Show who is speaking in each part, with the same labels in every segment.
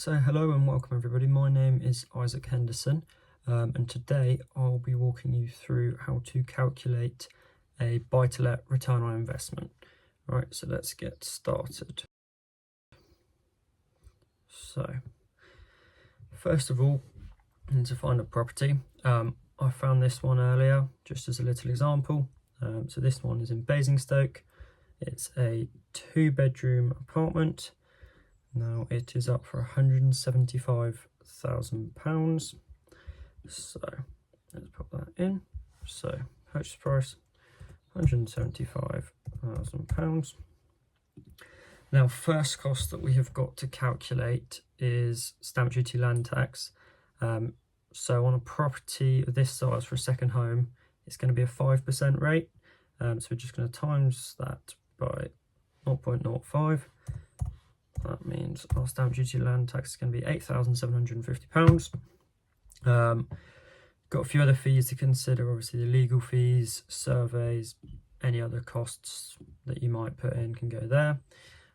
Speaker 1: So hello and welcome everybody, my name is Isaac Henderson and today I'll be walking you through how to calculate a buy-to-let return on investment. Right, so let's get started. So first of all, I need to find a property. I found this one earlier just as a little example. So this one is in Basingstoke. It's a 2-bedroom apartment. Now it is up for £175,000. So let's put that in. So purchase price £175,000. Now first cost that we have got to calculate is stamp duty, land tax. So on a property of this size for a second home, it's going to be a 5% rate. So we're just going to times that by 0.05. That means our stamp duty land tax is going to be £8,750. Got a few other fees to consider, obviously the legal fees, surveys, any other costs that you might put in can go there.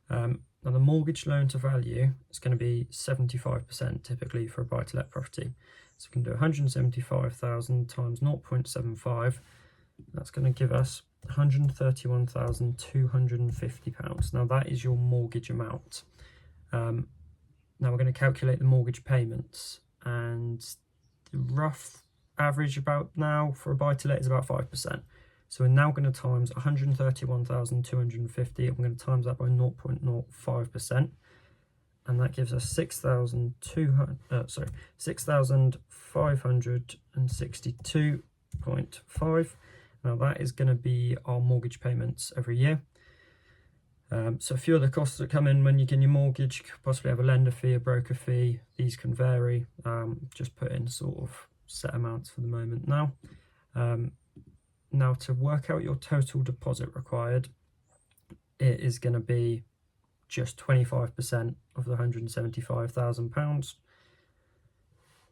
Speaker 1: Now the mortgage loan to value is going to be 75% typically for a buy-to-let property. So we can do 175,000 times 0.75. That's going to give us £131,250. Now that is your mortgage amount. Now we're going to calculate the mortgage payments, and the rough average about now for a buy-to-let is about 5%. So we're now going to times 131,250 and we're going to times that by 0.05%, and that gives us 6,562.5. Now that is going to be our mortgage payments every year. So a few other costs that come in when you get your mortgage. You could possibly have a lender fee, a broker fee. These can vary. Just put in sort of set amounts for the moment now. Now to work out your total deposit required, it is going to be just 25% of the £175,000.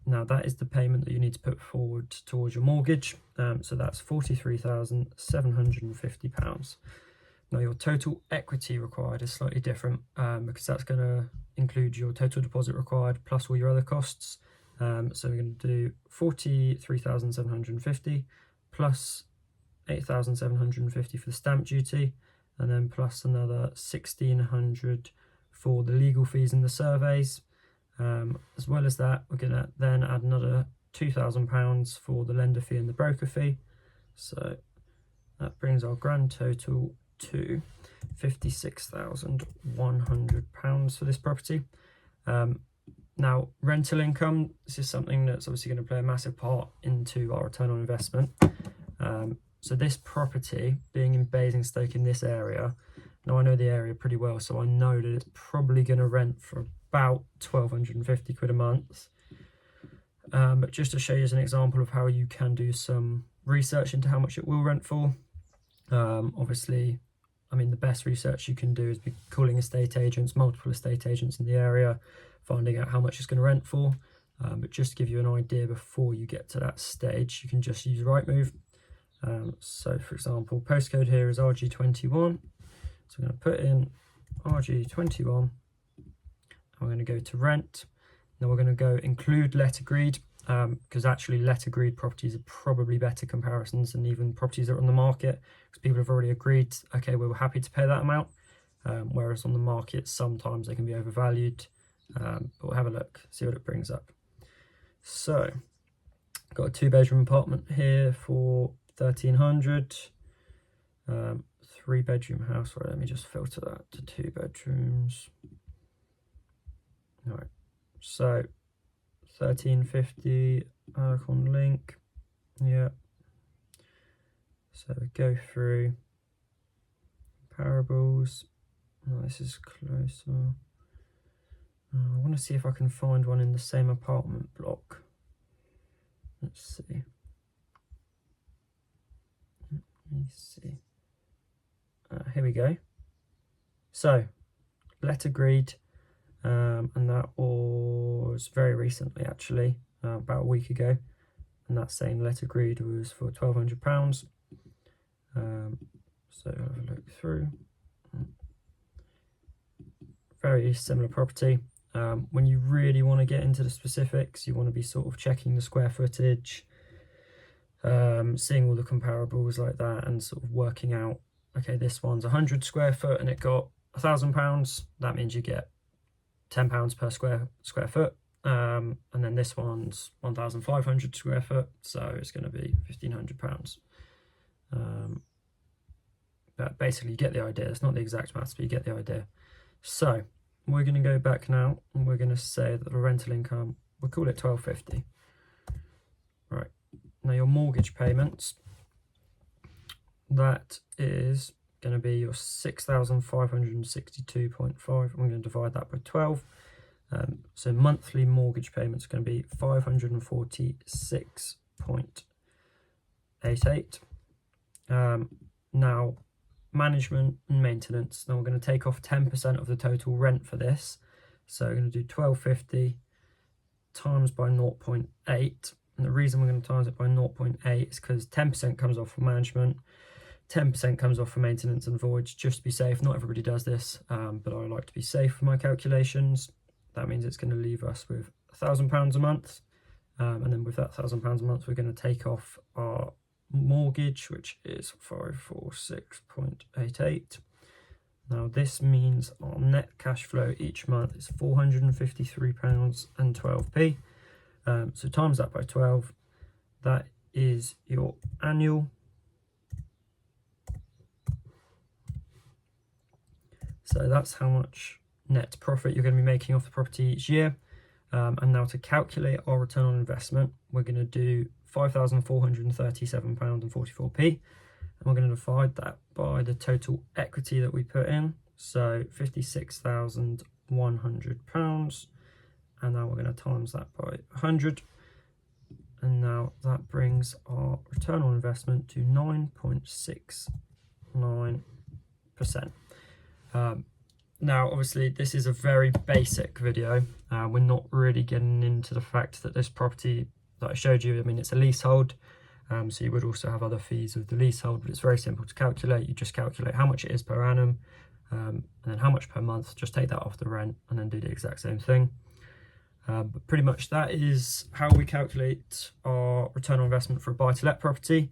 Speaker 1: Now that is the payment that you need to put forward towards your mortgage. So that's £43,750. Now your total equity required is slightly different because that's going to include your total deposit required plus all your other costs. So we're going to do 43,750 plus 8,750 for the stamp duty, and then plus another 1,600 for the legal fees and the surveys. As well as that, we're going to then add another £2,000 for the lender fee and the broker fee. So that brings our grand total to £56,100 for this property. Now rental income, this is something that's obviously going to play a massive part into our return on investment. So this property being in Basingstoke in this area, now I know the area pretty well, so I know that it's probably going to rent for about 1,250 quid a month. But just to show you as an example of how you can do some research into how much it will rent for, obviously, I mean, the best research you can do is be calling estate agents, multiple estate agents in the area, finding out how much it's going to rent for. But just to give you an idea before you get to that stage, you can just use Rightmove. So for example, postcode here is RG21. So I'm going to put in RG21. And we're going to go to rent. Now we're going to go include let agreed, because actually let agreed properties are probably better comparisons than even properties that are on the market, because people have already agreed, okay, we're happy to pay that amount. Whereas on the market, sometimes they can be overvalued. But we'll have a look, see what it brings up. So I've got a 2-bedroom apartment here for 1,300. 3-bedroom house. Right, let me just filter that to 2 bedrooms. All right, so 1,350 icon link. Yeah. So we go through comparables. Oh, this is closer. I want to see if I can find one in the same apartment block. Let's see. Let me see. Here we go. So, let agreed, and that was very recently, actually, about a week ago. And that same let agreed was for £1,200. So I'll have a look through. Very similar property. When you really want to get into the specifics, you want to be sort of checking the square footage, seeing all the comparables like that, and sort of working out, okay, this one's 100 square foot and it got £1,000. That means you get £10 per square foot. And then this one's 1,500 square foot, so it's going to be £1,500. But basically you get the idea. It's not the exact maths, but you get the idea. So we're going to go back now and we're going to say that the rental income, we'll call it £1,250. Right, now your mortgage payments, that is going to be your 6,562.5. I'm going to divide that by 12. So monthly mortgage payments are going to be 546.88. Now management and maintenance. Now we're going to take off 10% of the total rent for this. So we're going to do 1250 times by 0.8. And the reason we're going to times it by 0.8 is because 10% comes off for management, 10% comes off for maintenance and voids, just to be safe. Not everybody does this, but I like to be safe for my calculations. That means it's going to leave us with £1,000 a month. And then with that £1,000 a month, we're going to take off our mortgage, which is 546.88. Now this means our net cash flow each month is £453.12. So times that by 12, that is your annual. So that's how much net profit you're going to be making off the property each year. And now to calculate our return on investment, we're going to do £5,437.44, and we're going to divide that by the total equity that we put in, so £56,100, and now we're going to times that by 100, and now that brings our return on investment to 9.69%. Now obviously this is a very basic video. We're not really getting into the fact that this property that I showed you, I mean, it's a leasehold, so you would also have other fees with the leasehold, but it's very simple to calculate. You just calculate how much it is per annum, and then how much per month, just take that off the rent and then do the exact same thing. But pretty much that is how we calculate our return on investment for a buy-to-let property.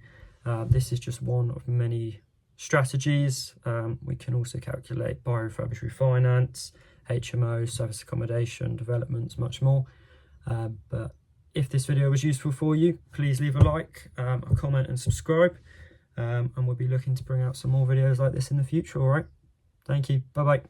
Speaker 1: This is just one of many strategies. We can also calculate buy, refurbish, refinance, HMO, service accommodation, developments, much more. But if this video was useful for you, please leave a like, a comment and subscribe. And we'll be looking to bring out some more videos like this in the future, all right? Thank you. Bye-bye.